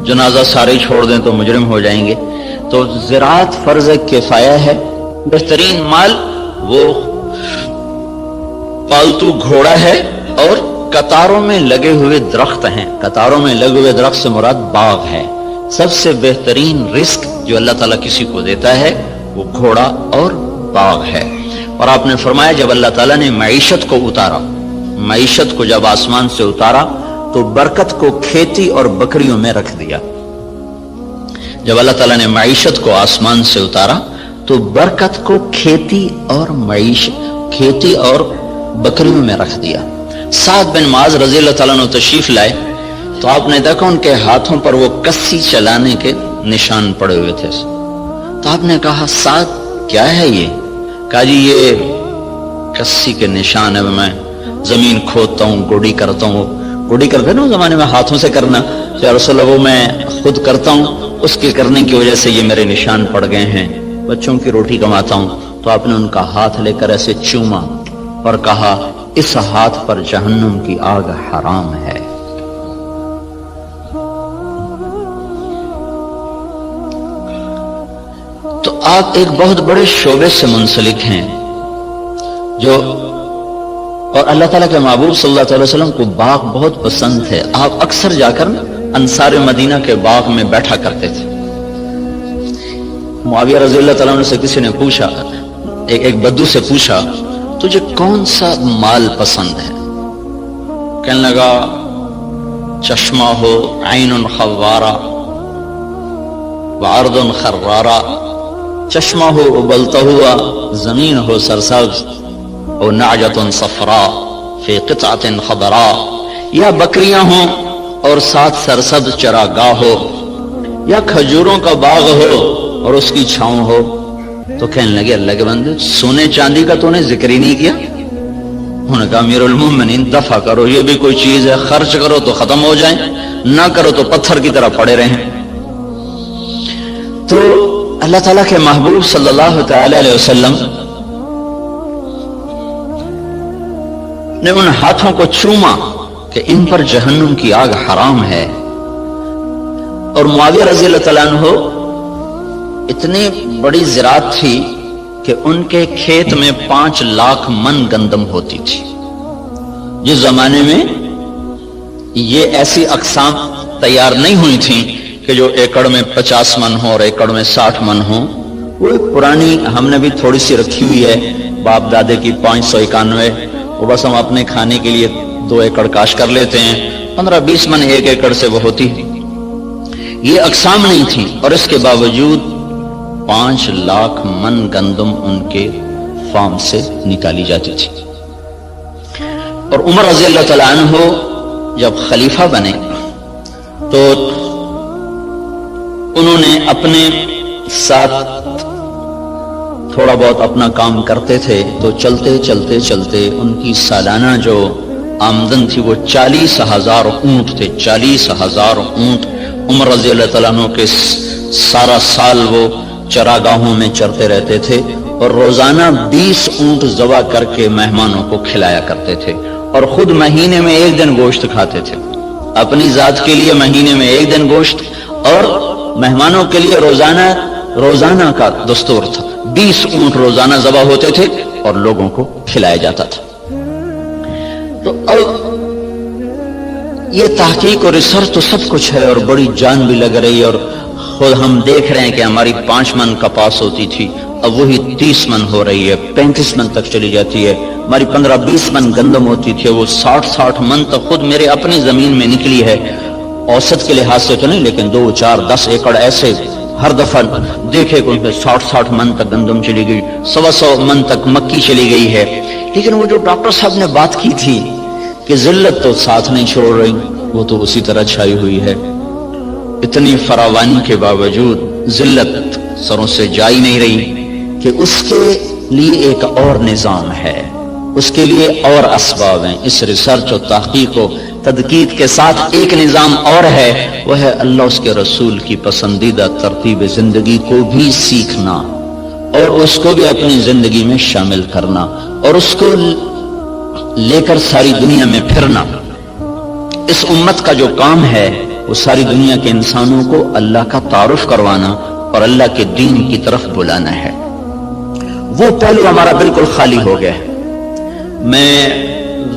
جنازہ سارے چھوڑ دیں تو مجرم ہو جائیں گے، تو زراعت فرض کفایہ ہے۔ بہترین مال وہ پالتو گھوڑا ہے اور قطاروں میں لگے ہوئے درخت ہیں۔ قطاروں میں لگے ہوئے درخت سے مراد باغ ہے۔ سب سے بہترین رزق جو اللہ تعالیٰ کسی کو دیتا ہے وہ گھوڑا اور باغ ہے۔ اور آپ نے فرمایا جب اللہ تعالیٰ نے معیشت کو اتارا معیشت کو جب آسمان سے اتارا تو برکت کو کھیتی اور بکریوں میں رکھ دیا. جب اللہ تعالیٰ نے معیشت کو آسمان سے اتارا تو برکت کو کھیتی اور بکریوں میں رکھ دیا. سعد بن معاذ رضی اللہ تعالیٰ عنہ تشریف لائے تو آپ نے دیکھا ان کے ہاتھوں پر وہ کسی چلانے کے نشان پڑے ہوئے تھے. تو آپ نے کہا سعد کیا ہے یہ؟ کہا جی یہ کسی کے نشان ہے، میں زمین کھودتا ہوں، گوڑی کرتا ہوں. گوڑی کرتے نا زمانے میں ہاتھوں سے کرنا، یا رسول اللہ وہ میں خود کرتا ہوں، اس کے کرنے کی وجہ سے یہ میرے نشان پڑ گئے ہیں، بچوں کی روٹی کماتا ہوں. تو آپ نے ان کا ہاتھ لے کر ایسے چوما اور کہا اس ہاتھ پر جہنم کی آگ حرام ہے. تو آپ ایک بہت بڑے شعبے سے منسلک ہیں جو، اور اللہ تعالیٰ کے محبوب صلی اللہ علیہ وسلم کو باغ بہت پسند ہے. آپ اکثر جا کر انصار مدینہ کے باغ میں بیٹھا کرتے تھے. معاویہ رضی اللہ تعالیٰ عنہ سے کسی نے پوچھا، ایک بدو سے پوچھا تجھے کون سا مال پسند ہے؟ کہنے لگا چشمہ ہو عین خوارہ وعرض خرارہ، چشمہ ہو ابلتا ہوا، زمین ہو سرسبز، او نعجۃ صفراء فی قطعۃ خضراء، یا بکریاں ہوں اور ساتھ سرسبز چراگاہ ہو، یا کھجوروں کا باغ ہو اور اس کی چھاؤں ہو. تو کہنے لگے اللہ کے بندے سونے چاندی کا تو نے ذکر ہی نہیں کیا. انہوں نے کہا امیر المومنین دفع کرو، یہ بھی کوئی چیز ہے، خرچ کرو تو ختم ہو جائیں، نہ کرو تو پتھر کی طرح پڑے رہیں. تو اللہ تعالیٰ کے محبوب صلی اللہ تعالی علیہ وسلم نے ان ہاتھوں کو چوما کہ ان پر جہنم کی آگ حرام ہے. اور معاویہ رضی اللہ تعالیٰ عنہ اتنی بڑی زراعت تھی کہ ان کے کھیت میں 5 لاکھ من گندم ہوتی تھی. جس زمانے میں یہ ایسی اقسام تیار نہیں ہوئی تھیں کہ جو ایکڑ میں 50 من ہو اور ایکڑ میں 60 من ہو. وہ ایک پرانی ہم نے بھی تھوڑی سی رکھی ہوئی ہے باپ دادے کی 591، وہ بس ہم اپنے کھانے کے لیے 2 ایکڑ کاش کر لیتے ہیں، 15-20 من 1 ایکڑ سے وہ ہوتی. یہ اقسام نہیں تھی اور اس کے باوجود 5 لاکھ من گندم ان کے فارم سے نکالی جاتی تھی. اور عمر رضی اللہ تعالیٰ عنہ جب خلیفہ بنے تو انہوں نے اپنے ساتھ تھوڑا بہت اپنا کام کرتے تھے، تو چلتے چلتے چلتے ان کی سالانہ جو آمدن تھی وہ 40,000 اونٹ تھے. 40,000 اونٹ عمر رضی اللہ تعالیٰ عنہ کے سارا سال وہ چراگاہوں میں چرتے رہتے تھے اور روزانہ 20 اونٹ ذبح کر کے مہمانوں کو کھلایا کرتے تھے، اور خود مہینے میں 1 دن گوشت کھاتے تھے. اپنی ذات کے لیے مہینے میں 1 دن گوشت، اور مہمانوں کے لیے روزانہ کا دستور تھا. 20 اونٹ روزانہ ذبح ہوتے تھے اور لوگوں کو کھلایا جاتا تھا. تو اب یہ تحقیق اور ریسرچ تو سب کچھ ہے اور بڑی جان بھی لگ رہی ہے، اور خود ہم دیکھ رہے ہیں کہ ہماری 5 من کپاس ہوتی تھی اب وہی 30 من ہو رہی ہے، 35 من تک چلی جاتی ہے. ہماری 15-20 من گندم ہوتی تھی، وہ 60 من تک خود میرے اپنی زمین میں نکلی ہے. اوسط کے لحاظ سے تو نہیں، لیکن 2, 4, 10 ایکڑ ایسے ہر دفعہ دیکھے کہ ان پہ 60 من تک گندم چلی گئی، 100 من تک مکی چلی گئی ہے. لیکن وہ جو ڈاکٹر صاحب نے بات کی تھی کہ ذلت تو ساتھ نہیں چھوڑ رہی، وہ تو اسی طرح چھائی ہوئی ہے. اتنی فراوانی کے باوجود ذلت سروں سے جائی نہیں رہی کہ اس کے لیے ایک اور نظام ہے، اس کے لیے اور اسباب ہیں. اس ریسرچ و تحقیق و تدقیق کے ساتھ ایک نظام اور ہے، وہ ہے اللہ اس کے رسول کی پسندیدہ ترتیب زندگی کو بھی سیکھنا اور اس کو بھی اپنی زندگی میں شامل کرنا اور اس کو لے کر ساری دنیا میں پھرنا. اس امت کا جو کام ہے وہ ساری دنیا کے انسانوں کو اللہ کا تعارف کروانا اور اللہ کے دین کی طرف بلانا ہے. وہ پہلو ہمارا بالکل خالی ہو گیا. میں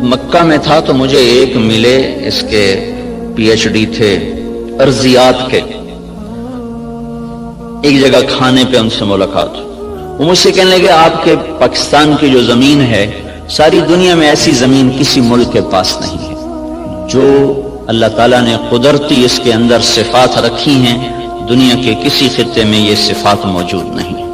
مکہ میں تھا تو مجھے ایک ملے، اس کے PhD تھے ارضیات کے، ایک جگہ کھانے پہ ان سے ملاقات. وہ مجھ سے کہنے لگے آپ کے پاکستان کی جو زمین ہے ساری دنیا میں ایسی زمین کسی ملک کے پاس نہیں ہے جو اللہ تعالیٰ نے قدرتی اس کے اندر صفات رکھی ہیں، دنیا کے کسی خطے میں یہ صفات موجود نہیں۔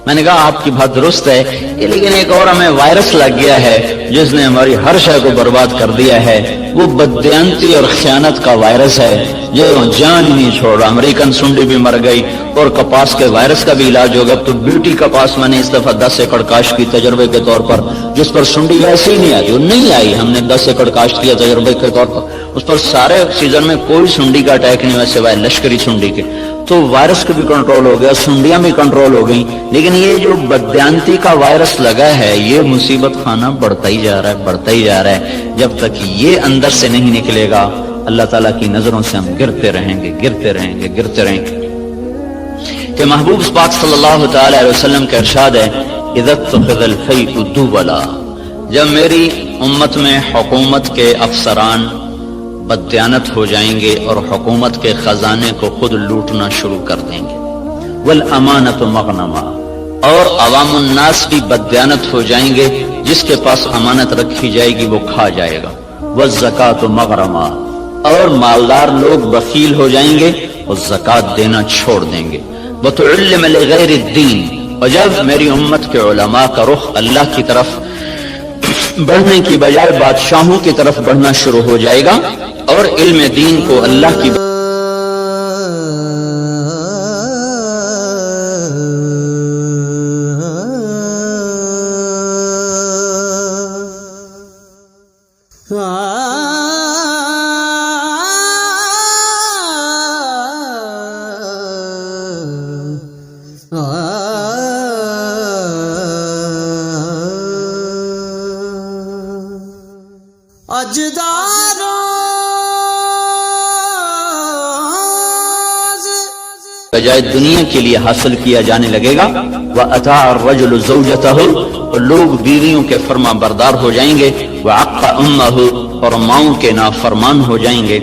میں نے کہا آپ کی بات درست ہے، لیکن ایک اور ہمیں وائرس لگ گیا ہے جس نے ہماری ہر شے کو برباد کر دیا ہے، وہ بددیانتی اور خیانت کا وائرس ہے جو جان نہیں چھوڑ رہا۔ امریکن سنڈی بھی مر گئی اور کپاس کے وائرس کا بھی علاج ہوگا۔ تو بیوٹی کپاس میں نے اس دفعہ 10 ایکڑ کاشت کی تجربے کے طور پر، جس پر سنڈی ویسے ہی نہیں آئی، وہ نہیں آئی، ہم نے 10 ایکڑ کاشت کیا تجربے کے طور پر، اس پر سارے سیزن میں کوئی سنڈی کا اٹیک نہیں ہوا سوائے لشکری سنڈی کے۔ تو وائرس کا بھی کنٹرول ہو گیا، سنڈیاں بھی کنٹرول ہو گئیں، لیکن یہ جو بددیانتی کا وائرس لگا ہے یہ مصیبت خانہ بڑھتا ہی جا رہا ہے، بڑھتا ہی جا رہا ہے۔ جب تک یہ اندر سے نہیں نکلے گا اللہ تعالیٰ کی نظروں سے ہم گرتے رہیں گے، گرتے رہیں گے، گرتے رہیں گے۔ کہ محبوب پاک صلی اللہ تعالی علیہ وسلم کا ارشاد ہے اذا اتخذ الفیء دولا، جب میری امت میں حکومت کے افسران بددیانت ہو جائیں گے اور حکومت کے خزانے کو خود لوٹنا شروع کر دیں گے، والامانۃ مغنما، اور عوام الناس بھی بددیانت ہو جائیں گے، جس کے پاس امانت رکھی جائے گی وہ کھا جائے گا، والزکاۃ مغرما، اور مالدار لوگ بخیل ہو جائیں گے اور زکوٰۃ دینا چھوڑ دیں گے، وتعلم لغیر الدین، اور جب میری امت کے علماء کا رخ اللہ کی طرف بڑھنے کی بجائے بادشاہوں کی طرف بڑھنا شروع ہو جائے گا اور علم دین کو اللہ کی بجائے دنیا کے لیے حاصل کیا جانے لگے گا، وَأَطَاعَ الرَّجُلُ زَوْجَتَهُ، اور لوگ بیویوں کے فرما بردار ہو جائیں گے، وَعَقَّ أُمَّهُ، اور ماؤں کے نافرمان ہو جائیں گے،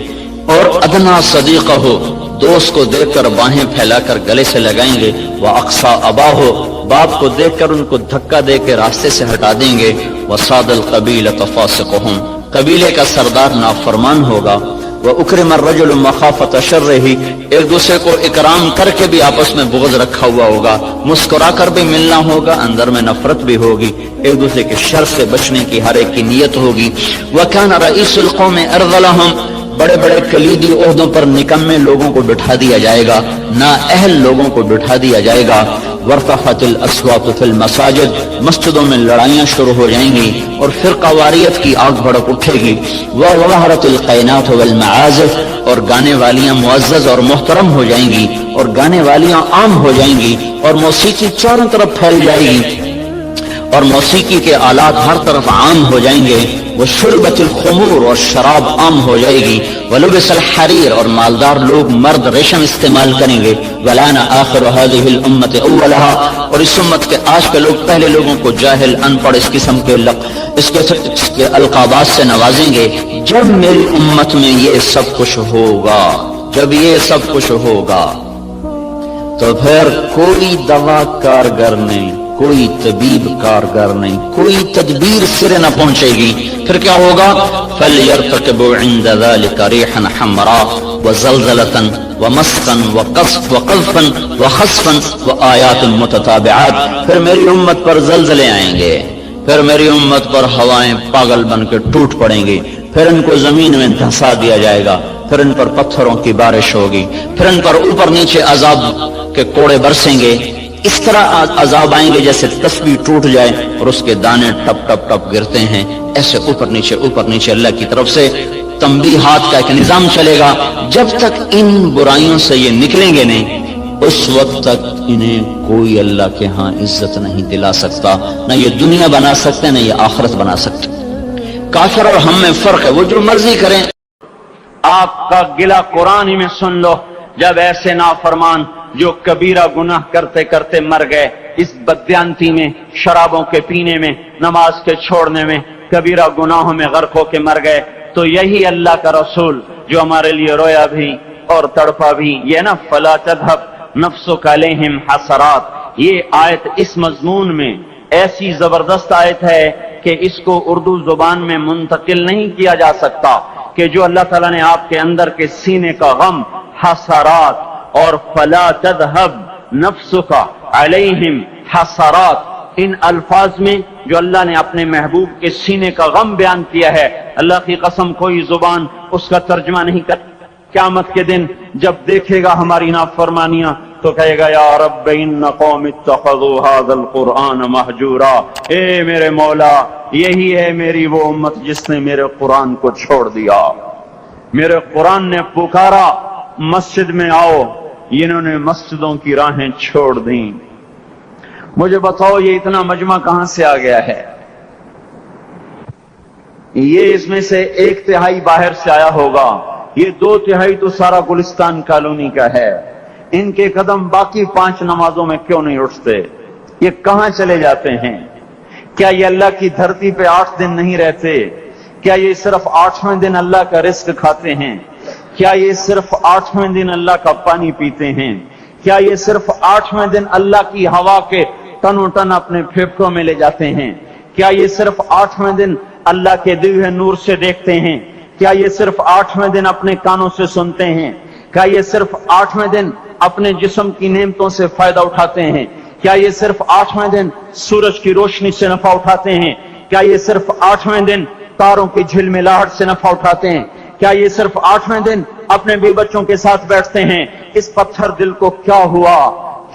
اور أَدْنَىٰ صَدِيقَهُ، دوست کو دیکھ کر باہیں پھیلا کر گلے سے لگائیں گے، وَأَقْصَىٰ أَبَاهُ، باپ کو دیکھ کر ان کو دھکا دے کے راستے سے ہٹا دیں گے، وَصَادَ الْقَبِيلَةَ فَاسِقُهُمْ، قبیلے کا سردار نافرمان ہوگا، وَأُكْرِمَ الرَّجُلُ مَخَافَةَ شَرِّهِ، ایک دوسرے کو اکرام کر کے بھی آپس میں بغض رکھا ہوا ہوگا، مسکرا کر بھی ملنا ہوگا، اندر میں نفرت بھی ہوگی، ایک دوسرے کے شر سے بچنے کی ہر ایک کی نیت ہوگی، وَكَانَ رَئِيسُ الْقَوْمِ أَرْذَلَهُمْ، بڑے بڑے کلیدی عہدوں پر نکمے لوگوں کو بٹھا دیا جائے گا، نااہل لوگوں کو بٹھا دیا جائے گا، وارتفعت الاصوات فی المساجد، مسجدوں میں لڑائیاں شروع ہو جائیں گی اور فرقہ واریت کی آگ بھڑک اٹھے گی، وظہرت القینات والمعازف، اور گانے والیاں معزز اور محترم ہو جائیں گی اور گانے والیاں عام ہو جائیں گی، اور موسیقی چاروں طرف پھیل جائے گی اور موسیقی کے آلات ہر طرف عام ہو جائیں گے، وشربت الخمور، اور شراب عام ہو جائے گی، ولبس الحریر، اور مالدار لوگ مرد ریشم استعمال کریں گے، ولعن آخر هذه الامت اولها، اور اس امت کے آج کے لوگ پہلے لوگوں کو جاہل، ان پڑھ، اس قسم کے القابات سے نوازیں گے۔ جب میری امت میں یہ سب کچھ ہوگا، جب یہ سب کچھ ہوگا تو پھر کوئی دوا کارگر نہیں، کوئی طبیب کارگر نہیں، کوئی تدبیر سرے نہ پہنچے گی۔ پھر کیا ہوگا؟ فَلْيَرْتَقِبُوا عِنْدَ ذَلِكَ رِيحًا حَمْرَاء وَزَلْزَلَةً وَمَسْقًا وَقَذْفًا وَخَسْفًا وَآيَاتٌ مُتَتَابِعَاتٌ، پھر میری امت پر زلزلے آئیں گے، پھر میری امت پر ہوائیں پاگل بن کے ٹوٹ پڑیں گی، پھر ان کو زمین میں دھسا دیا جائے گا، پھر ان پر پتھروں کی بارش ہوگی، پھر ان پر اوپر نیچے عذاب کے کوڑے برسیں گے، اس طرح عذاب آئیں گے جیسے تسبیح ٹوٹ جائے اور اس کے دانے ٹپ ٹپ ٹپ گرتے ہیں، ایسے اوپر نیچے اللہ کی طرف سے تنبیہات کا ایک نظام چلے گا۔ جب تک ان برائیوں سے یہ نکلیں گے نہیں، اس وقت تک انہیں کوئی اللہ کے ہاں عزت نہیں دلا سکتا، نہ یہ دنیا بنا سکتے نہ یہ آخرت بنا سکتے۔ کافر اور ہم میں فرق ہے، وہ جو مرضی کریں۔ آپ کا گلہ قرآن ہی میں سن لو، جب ایسے نافرمان جو کبیرہ گناہ کرتے کرتے مر گئے، اس بددیانتی میں، شرابوں کے پینے میں، نماز کے چھوڑنے میں، کبیرہ گناہوں میں غرق ہو کے مر گئے، تو یہی اللہ کا رسول جو ہمارے لیے رویا بھی اور تڑپا بھی، یہ نا فلا تذهب نفسک علیہم حسرات، یہ آیت اس مضمون میں ایسی زبردست آیت ہے کہ اس کو اردو زبان میں منتقل نہیں کیا جا سکتا کہ جو اللہ تعالیٰ نے آپ کے اندر کے سینے کا غم، حسرات اور فلا تذهب نفسك علیہم حسرات، ان الفاظ میں جو اللہ نے اپنے محبوب کے سینے کا غم بیان کیا ہے، اللہ کی قسم کوئی زبان اس کا ترجمہ نہیں کر۔ قیامت کے دن جب دیکھے گا ہماری نافرمانیاں تو کہے گا یا رب ان قوم اتخذوا هذا القرآن مہجورا، اے میرے مولا یہی ہے میری وہ امت جس نے میرے قرآن کو چھوڑ دیا، میرے قرآن نے پکارا مسجد میں آؤ، انہوں نے مسجدوں کی راہیں چھوڑ دیں۔ مجھے بتاؤ یہ اتنا مجمع کہاں سے آ گیا ہے؟ یہ اس میں سے 1/3 باہر سے آیا ہوگا، یہ 2/3 تو سارا گلستان کالونی کا ہے۔ ان کے قدم باقی 5 نمازوں میں کیوں نہیں اٹھتے؟ یہ کہاں چلے جاتے ہیں؟ کیا یہ اللہ کی دھرتی پہ 8 دن نہیں رہتے؟ کیا یہ صرف 8ویں دن اللہ کا رزق کھاتے ہیں؟ کیا یہ صرف 8ویں دن اللہ کا پانی پیتے ہیں؟ کیا یہ صرف 8ویں دن اللہ کی ہوا کے ٹنوں ٹن اپنے پھیپھڑوں میں لے جاتے ہیں؟ کیا یہ صرف 8ویں دن اللہ کے دیے ہوئے نور سے دیکھتے ہیں؟ کیا یہ صرف 8ویں دن اپنے کانوں سے سنتے ہیں؟ کیا یہ صرف 8ویں دن اپنے جسم کی نعمتوں سے فائدہ اٹھاتے ہیں؟ کیا یہ صرف 8ویں دن سورج کی روشنی سے نفع اٹھاتے ہیں؟ کیا یہ صرف 8ویں دن تاروں کی جھلملاہٹ سے نفع اٹھاتے ہیں؟ کیا یہ صرف 8ویں دن اپنے بیوی بچوں کے ساتھ بیٹھتے ہیں؟ اس پتھر دل کو کیا ہوا؟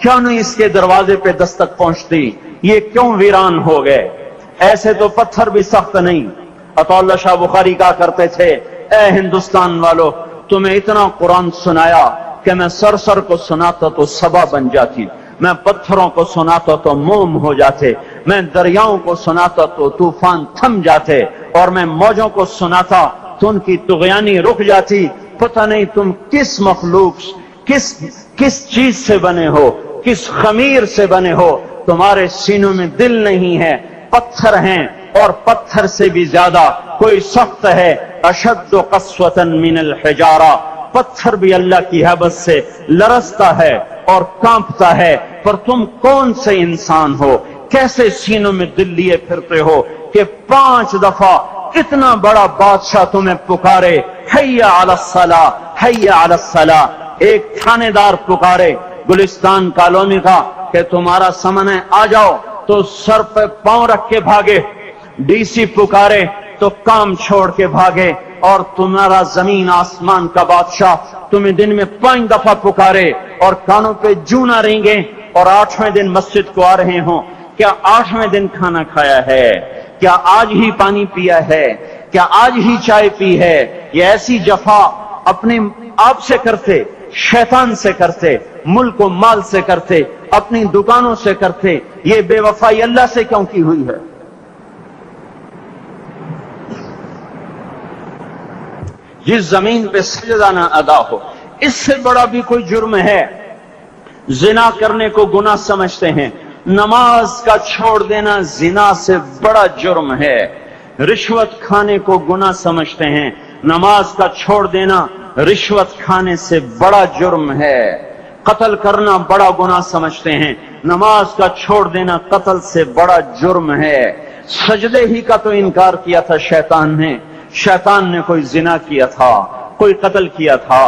کیوں نہیں اس کے دروازے پہ دستک پہنچتی؟ یہ کیوں ویران ہو گئے؟ ایسے تو پتھر بھی سخت نہیں۔ عطا اللہ شاہ بخاری کہا کرتے تھے اے ہندوستان والو، تمہیں اتنا قرآن سنایا کہ میں سر کو سناتا تو صبا بن جاتی، میں پتھروں کو سناتا تو موم ہو جاتے، میں دریاؤں کو سناتا تو طوفان تھم جاتے، اور میں موجوں کو سناتا تو ان کی طغیانی رک جاتی۔ پتہ نہیں تم کس مخلوق، کس چیز سے بنے ہو، کس خمیر سے بنے ہو، تمہارے سینوں میں دل نہیں ہے، پتھر ہیں، اور پتھر سے بھی زیادہ کوئی سخت ہے، اشد قسوة من الحجارہ، پتھر بھی اللہ کی حیبت سے لرزتا ہے اور کانپتا ہے، پر تم کون سے انسان ہو، کیسے سینوں میں دل لیے پھرتے ہو کہ 5 دفعہ اتنا بڑا بادشاہ تمہیں پکارے حی علی الصلاۃ حی علی الصلاۃ۔ ایک تھانے دار پکارے گلستان کالونی کا کہ تمہارا سمن ہے آ جاؤ، تو سر پہ پاؤں رکھ کے بھاگے، ڈی سی پکارے تو کام چھوڑ کے بھاگے، اور تمہارا زمین آسمان کا بادشاہ تمہیں دن میں 5 دفعہ پکارے اور کانوں پہ جوں نہ رینگے، اور 8ویں دن مسجد کو آ رہے ہوں۔ کیا 8ویں دن کھانا کھایا ہے؟ کیا آج ہی پانی پیا ہے؟ کیا آج ہی چائے پی ہے؟ یہ ایسی جفا اپنے آپ سے کرتے، شیطان سے کرتے، ملک و مال سے کرتے، اپنی دکانوں سے کرتے، یہ بے وفائی اللہ سے کیوں کی ہوئی ہے؟ جس زمین پہ سجدہ نہ ادا ہو، اس سے بڑا بھی کوئی جرم ہے؟ زنا کرنے کو گناہ سمجھتے ہیں، نماز کا چھوڑ دینا زنا سے بڑا جرم ہے۔ رشوت کھانے کو گناہ سمجھتے ہیں، نماز کا چھوڑ دینا رشوت کھانے سے بڑا جرم ہے۔ قتل کرنا بڑا گناہ سمجھتے ہیں، نماز کا چھوڑ دینا قتل سے بڑا جرم ہے۔ سجدے ہی کا تو انکار کیا تھا شیطان نے، شیطان نے کوئی زنا کیا تھا، کوئی قتل کیا تھا،